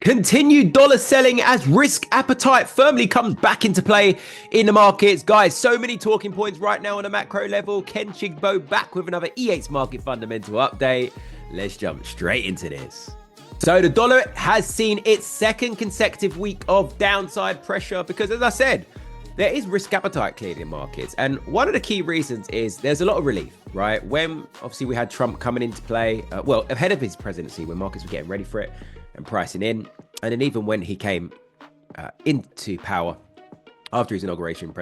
Continued dollar selling as risk appetite firmly comes back into play in the markets. Guys, so many talking points right now on a macro level. Ken Chigbo back with another E8's market fundamental update. Let's jump straight into this. So the dollar has seen its second consecutive week of downside pressure because, as I said, there is risk appetite clearly in markets. And one of the key reasons is there's a lot of relief, right? When obviously we had Trump coming into play, ahead of his presidency, when markets were getting ready for it and pricing in. And then even when he came into power after his inauguration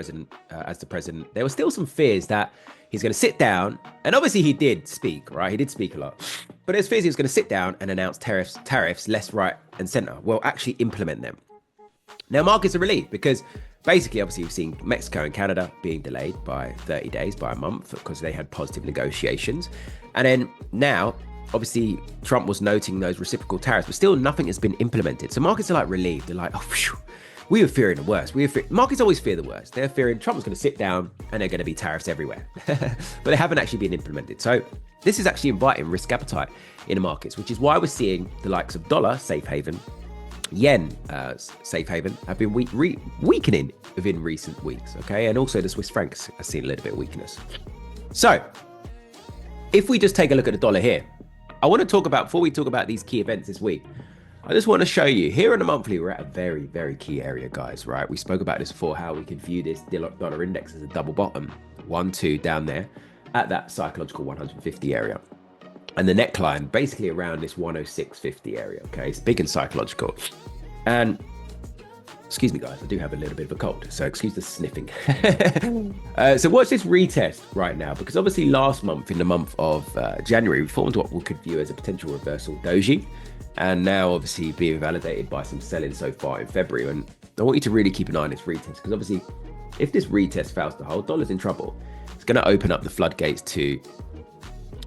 as the president, there were still some fears that he's going to sit down. And obviously he did speak, right? He did speak a lot. But there's fears he was going to sit down and announce tariffs left, right and center. Well, actually implement them. Now, markets are relieved because basically, obviously, we've seen Mexico and Canada being delayed by 30 days, by a month, because they had positive negotiations. And then now, obviously, Trump was noting those reciprocal tariffs, but still nothing has been implemented. So markets are like relieved. They're like, oh, phew, we were fearing the worst. Markets always fear the worst. They're fearing Trump was going to sit down and there are going to be tariffs everywhere. But they haven't actually been implemented. So this is actually inviting risk appetite in the markets, which is why we're seeing the likes of dollar, safe haven, yen, safe haven, have been weakening within recent weeks, okay? And also the Swiss franc has seen a little bit of weakness. So if we just take a look at the dollar here, I want to talk about, before we talk about these key events this week, I just want to show you here on the monthly, we're at a very, very key area, guys, right? We spoke about this before, how we can view this dollar index as a double bottom, 1, 2 down there at that psychological 150 area. And the neckline basically around this 106.50 area, okay? It's big and psychological. And excuse me, guys, I do have a little bit of a cold, so excuse the sniffing. So watch this retest right now, because obviously last month, in the month of January, we formed what we could view as a potential reversal doji, and now obviously being validated by some selling so far in February. And I want you to really keep an eye on this retest, because obviously if this retest fails to hold, dollar's in trouble. It's going to open up the floodgates to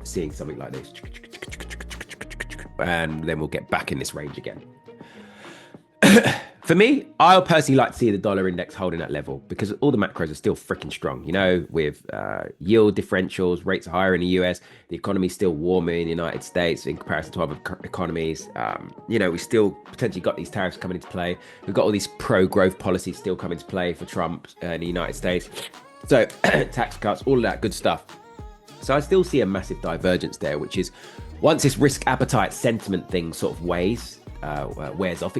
seeing something like this, and then we'll get back in this range again. For me, I personally like to see the dollar index holding that level because all the macros are still freaking strong. You know, with yield differentials, rates are higher in the US, the economy's still warmer in the United States in comparison to other economies. You know, we still potentially got these tariffs coming into play. We've got all these pro-growth policies still coming into play for Trump in the United States. So tax cuts, all of that good stuff. So I still see a massive divergence there, which is once this risk appetite sentiment thing sort of wears off,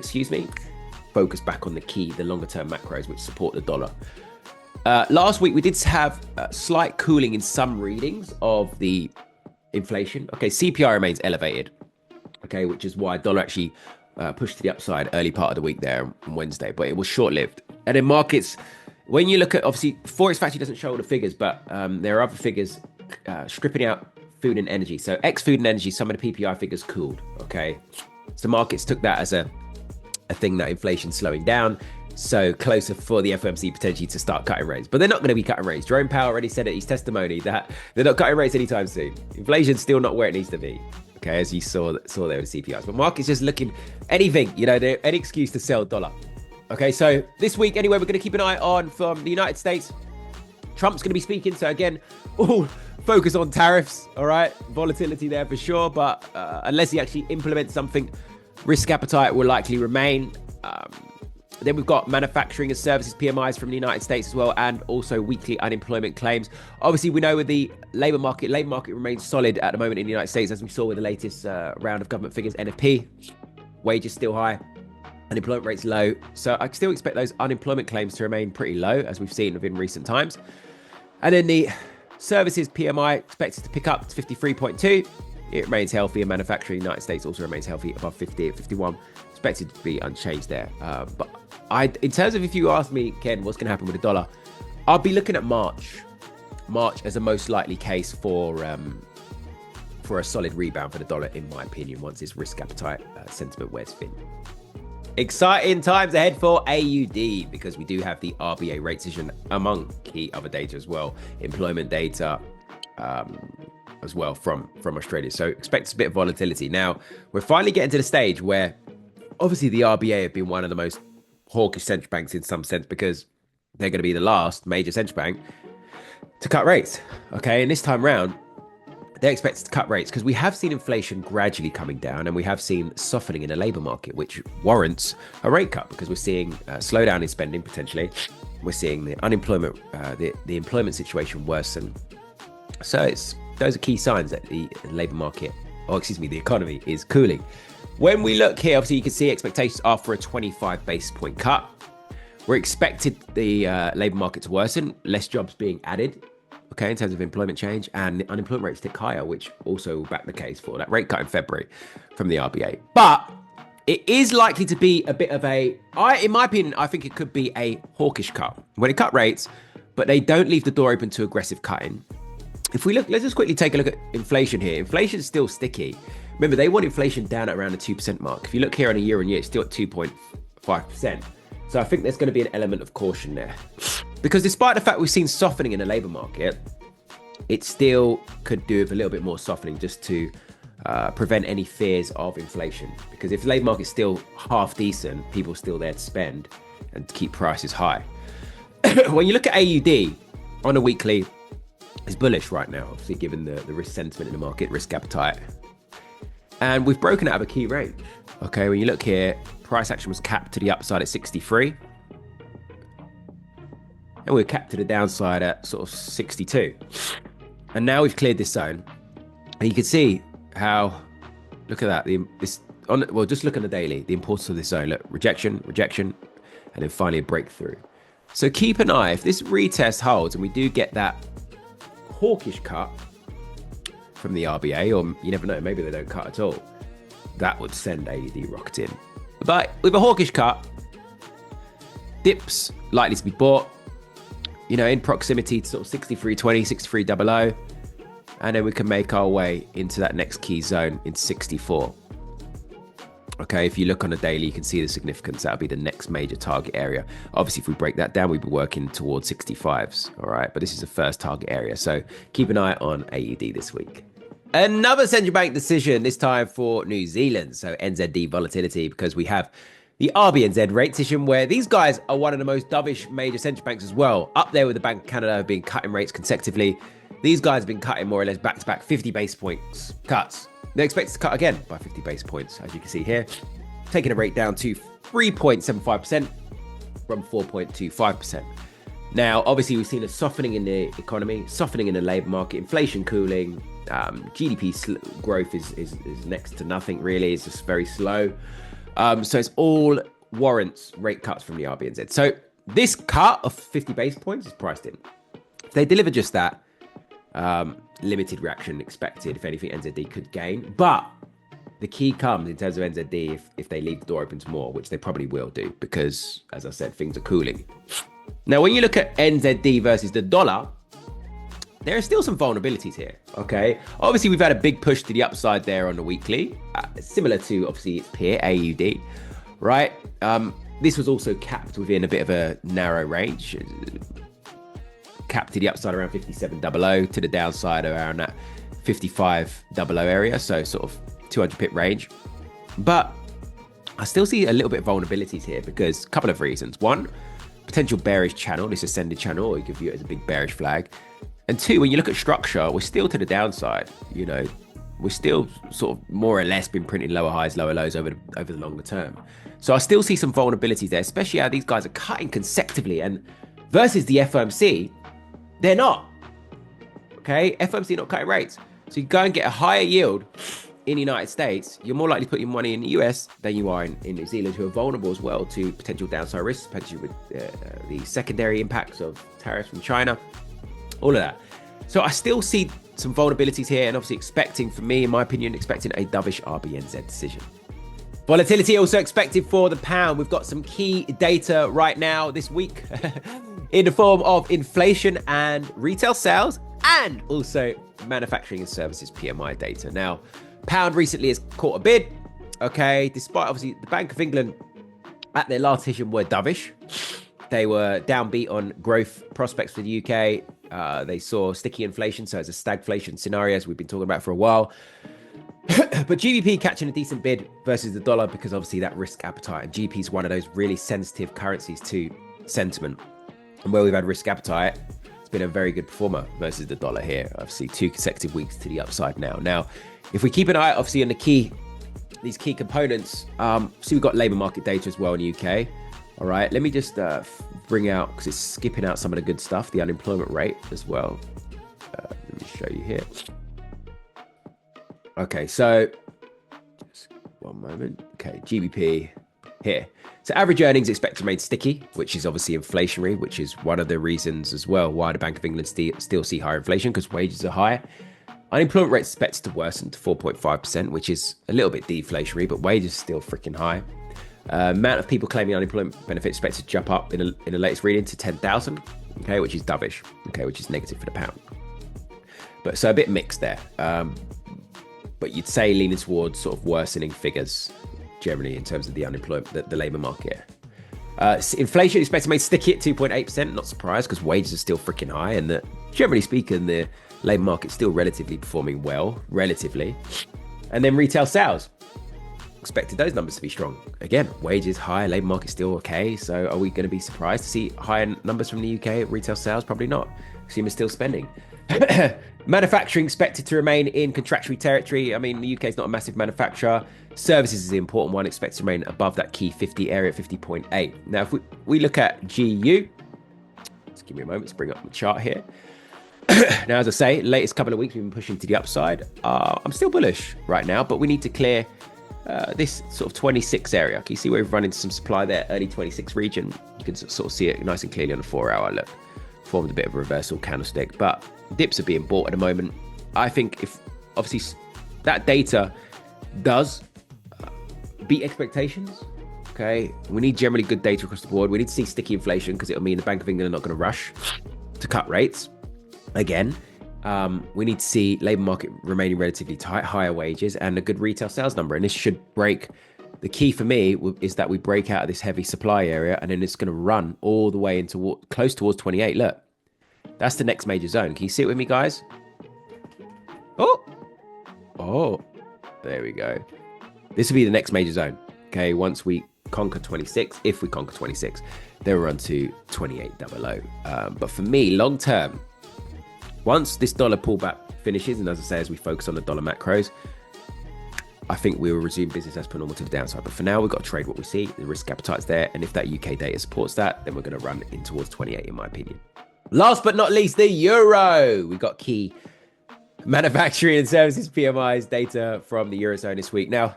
focus back on the longer term macros which support the dollar. Last week we did have a slight cooling in some readings of the inflation. Okay, CPI remains elevated, okay, which is why dollar actually pushed to the upside early part of the week there on Wednesday, but it was short-lived. And in markets, when you look at, obviously Forex actually doesn't show all the figures, but there are other figures stripping out food and energy. So ex food and energy, some of the PPI figures cooled, okay? So markets took that as a thing that inflation's slowing down, so closer for the FOMC potentially to start cutting rates. But they're not going to be cutting rates. Jerome Powell already said at his testimony that they're not cutting rates anytime soon. Inflation's still not where it needs to be, okay, as you saw there with CPIs. But markets just looking anything, you know, any excuse to sell dollar. Okay, so this week anyway, we're going to keep an eye on from the United States. Trump's going to be speaking, so again, all focus on tariffs, all right? Volatility there for sure, but unless he actually implements something, risk appetite will likely remain. Then we've got manufacturing and services PMIs from the United States as well, and also weekly unemployment claims. Obviously, we know with the labor market remains solid at the moment in the United States, as we saw with the latest round of government figures, NFP. Wages still high, unemployment rates low. So I still expect those unemployment claims to remain pretty low, as we've seen within recent times. And then the services PMI expected to pick up to 53.2. It remains healthy, and manufacturing in the United States also remains healthy above 50 at 51. Expected to be unchanged there. But in terms of, if you ask me, Ken, what's going to happen with the dollar, I'll be looking at March as a most likely case for a solid rebound for the dollar, in my opinion, once this risk appetite sentiment wears thin. Exciting times ahead for AUD, because we do have the RBA rate decision among key other data as well, employment data as well from Australia. So expect a bit of volatility. Now, we're finally getting to the stage where obviously the RBA have been one of the most hawkish central banks in some sense, because they're going to be the last major central bank to cut rates. Okay, and this time round, they're expected to cut rates because we have seen inflation gradually coming down and we have seen softening in the labor market, which warrants a rate cut because we're seeing a slowdown in spending potentially. We're seeing the unemployment, the employment situation worsen. So those are key signs that the labor market, the economy is cooling. When we look here, obviously you can see expectations are for a 25 basis point cut. We're expected the labor market to worsen, less jobs being added, okay, in terms of employment change, and the unemployment rates tick higher, which also will back the case for that rate cut in February from the RBA. But it is likely to be a bit of in my opinion, I think it could be a hawkish cut when it cut rates, but they don't leave the door open to aggressive cutting. If we look, let's just quickly take a look at inflation here. Inflation is still sticky. Remember, they want inflation down at around the 2% mark. If you look here on a year on year, it's still at 2.5%. So I think there's going to be an element of caution there. Because despite the fact we've seen softening in the labour market, it still could do with a little bit more softening just to prevent any fears of inflation. Because if the labour market's still half decent, people are still there to spend and to keep prices high. When you look at AUD on a weekly, it's bullish right now, obviously, given the risk sentiment in the market, risk appetite. And we've broken out of a key range. Okay, when you look here, price action was capped to the upside at 63. And we're capped to the downside at sort of 62. And now we've cleared this zone. And you can see how, look at that. Just look at the daily, the importance of this zone. Look, rejection, and then finally a breakthrough. So keep an eye. If this retest holds and we do get that hawkish cut from the RBA, or you never know, maybe they don't cut at all, that would send AUD rocketing. But with a hawkish cut, dips likely to be bought, in proximity to sort of 63.20, 63.00, and then we can make our way into that next key zone in 64. Okay, if you look on a daily, you can see the significance. That'll be the next major target area. Obviously, if we break that down, we'd be working towards 65s, all right? But this is the first target area, so keep an eye on AUD this week. Another central bank decision, this time for New Zealand. So NZD volatility, because we have the RBNZ rate decision, where these guys are one of the most dovish major central banks as well. Up there with the Bank of Canada have been cutting rates consecutively. These guys have been cutting more or less back-to-back 50 basis points cuts. They're expected to cut again by 50 basis points, as you can see here, taking a rate down to 3.75% from 4.25%. Now, obviously, we've seen a softening in the economy, softening in the labour market, inflation cooling, GDP growth is next to nothing, really. It's just very slow. So it's all warrants rate cuts from the RBNZ. So this cut of 50 basis points is priced in. If they deliver just that, limited reaction expected. If anything, NZD could gain. But the key comes in terms of NZD if they leave the door open to more, which they probably will do because, as I said, things are cooling. Now, when you look at NZD versus the dollar, there are still some vulnerabilities here, okay? Obviously, we've had a big push to the upside there on the weekly, similar to, obviously, its peer, AUD, right? This was also capped within a bit of a narrow range. Capped to the upside around 57.00, to the downside around that 55.00 area, so sort of 200 pip range. But I still see a little bit of vulnerabilities here because a couple of reasons. One, potential bearish channel, this ascended channel, or you could view it as a big bearish flag. And two, when you look at structure, we're still to the downside. We're still sort of more or less been printing lower highs, lower lows over the longer term. So I still see some vulnerabilities there, especially how these guys are cutting consecutively. And versus the FOMC, they're not. Okay, FOMC not cutting rates. So you go and get a higher yield in the United States, you're more likely to put your money in the US than you are in New Zealand, who are vulnerable as well to potential downside risks, especially with the secondary impacts of tariffs from China. All of that. So I still see some vulnerabilities here, and obviously expecting, for me, in my opinion, expecting a dovish RBNZ decision. Volatility also expected for the pound. We've got some key data right now this week in the form of inflation and retail sales, and also manufacturing and services PMI data. Now, pound recently has caught a bid, okay, despite obviously the Bank of England at their last session were dovish. They were downbeat on growth prospects for the UK. They saw sticky inflation, so it's a stagflation scenario, as we've been talking about for a while. But GBP catching a decent bid versus the dollar because obviously that risk appetite. And GBP is one of those really sensitive currencies to sentiment. And where we've had risk appetite, It's been a very good performer versus the dollar here. Obviously, 2 consecutive weeks to the upside now. Now, if we keep an eye, obviously, on these key components, see we've got labour market data as well in the UK. All right, let me just bring out, because it's skipping out some of the good stuff, the unemployment rate as well. Let me show you here. Okay, so just one moment. Okay, GBP here. So average earnings expect to remain sticky, which is obviously inflationary, which is one of the reasons as well why the Bank of England still see higher inflation, because wages are high. Unemployment rate is expected to worsen to 4.5%, which is a little bit deflationary, but wages are still freaking high. Amount of people claiming unemployment benefits expected to jump up in the latest reading to 10,000, okay, which is dovish, okay, which is negative for the pound. But so a bit mixed there. But you'd say leaning towards sort of worsening figures generally in terms of the unemployment, the labour market. Inflation is expected to remain sticky at 2.8%. Not surprised, because wages are still freaking high, and generally speaking, the labour market's still relatively performing well, relatively. And then retail sales. Expected those numbers to be strong. Again, wages high, labour market still okay. So are we going to be surprised to see higher numbers from the UK retail sales? Probably not. Consumers still spending. Manufacturing expected to remain in contractionary territory. I mean, the UK is not a massive manufacturer. Services is the important one, expected to remain above that key 50 area at 50.8. Now, if we look at GU, just give me a moment to bring up the chart here. Now, as I say, latest couple of weeks we've been pushing to the upside. I'm still bullish right now, but we need to clear this sort of 26 area. Can you see where we've run into some supply there? Early 26 region. You can sort of see it nice and clearly on the 4-hour. Look, formed a bit of a reversal candlestick, but dips are being bought at the moment. I think if obviously that data does beat expectations, okay, we need generally good data across the board. We need to see sticky inflation, because it'll mean the Bank of England are not going to rush to cut rates again. We need to see labour market remaining relatively tight, higher wages, and a good retail sales number. And this should break. The key for me is that we break out of this heavy supply area, and then it's going to run all the way into close towards 28. Look, that's the next major zone. Can you see it with me, guys? Oh, there we go. This will be the next major zone. Okay, once we conquer 26, if we conquer 26, then we'll run to 2800. But for me, long term, once this dollar pullback finishes, and as I say, as we focus on the dollar macros, I think we will resume business as per normal to the downside. But for now, we've got to trade what we see. The risk appetite's there. And if that UK data supports that, then we're going to run in towards 28, in my opinion. Last but not least, the euro. We've got key manufacturing and services PMIs data from the Eurozone this week. Now,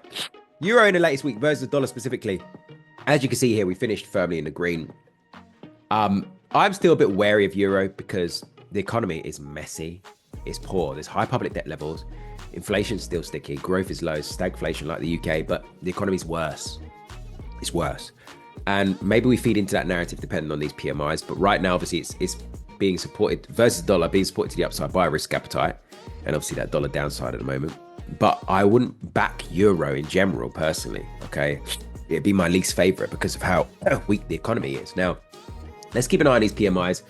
euro in the latest week versus the dollar specifically. As you can see here, we finished firmly in the green. I'm still a bit wary of euro because the economy is messy. It's poor. There's high public debt levels. Inflation's still sticky. Growth is low. Stagflation like the UK, but the economy's worse. It's worse. And maybe we feed into that narrative depending on these PMIs. But right now, obviously, it's being supported versus dollar, being supported to the upside by risk appetite. And obviously that dollar downside at the moment. But I wouldn't back euro in general, personally. Okay. It'd be my least favorite because of how weak the economy is. Now, let's keep an eye on these PMIs.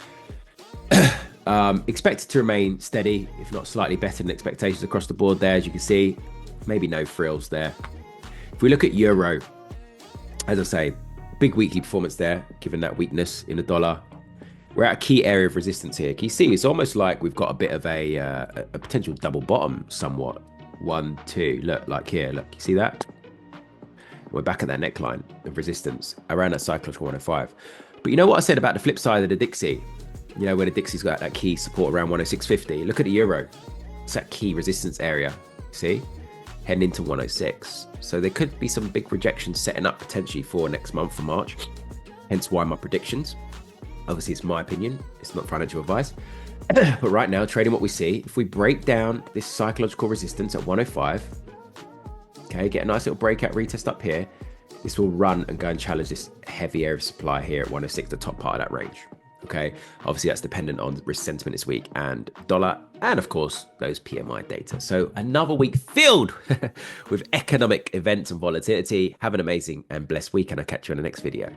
Expected to remain steady, if not slightly better than expectations across the board there. As you can see, maybe no frills there. If we look at euro, as I say, big weekly performance there, given that weakness in the dollar. We're at a key area of resistance here. Can you see? It's almost like we've got a bit of a potential double bottom somewhat. 1, 2, look, like here, look, you see that? We're back at that neckline of resistance around that psychological 105. But you know what I said about the flip side of the Dixie? You know, where the Dixie's got that key support around 106.50. Look at the euro. It's that key resistance area. See? Heading into 106. So there could be some big rejections setting up potentially for next month, for March. Hence why my predictions. Obviously, it's my opinion. It's not financial advice. But right now, trading what we see, if we break down this psychological resistance at 105, okay, get a nice little breakout retest up here, this will run and go and challenge this heavy area of supply here at 106, the top part of that range. Okay, obviously that's dependent on risk sentiment this week and dollar, and of course those PMI data. So another week filled with economic events and volatility. Have an amazing and blessed week, and I'll catch you in the next video.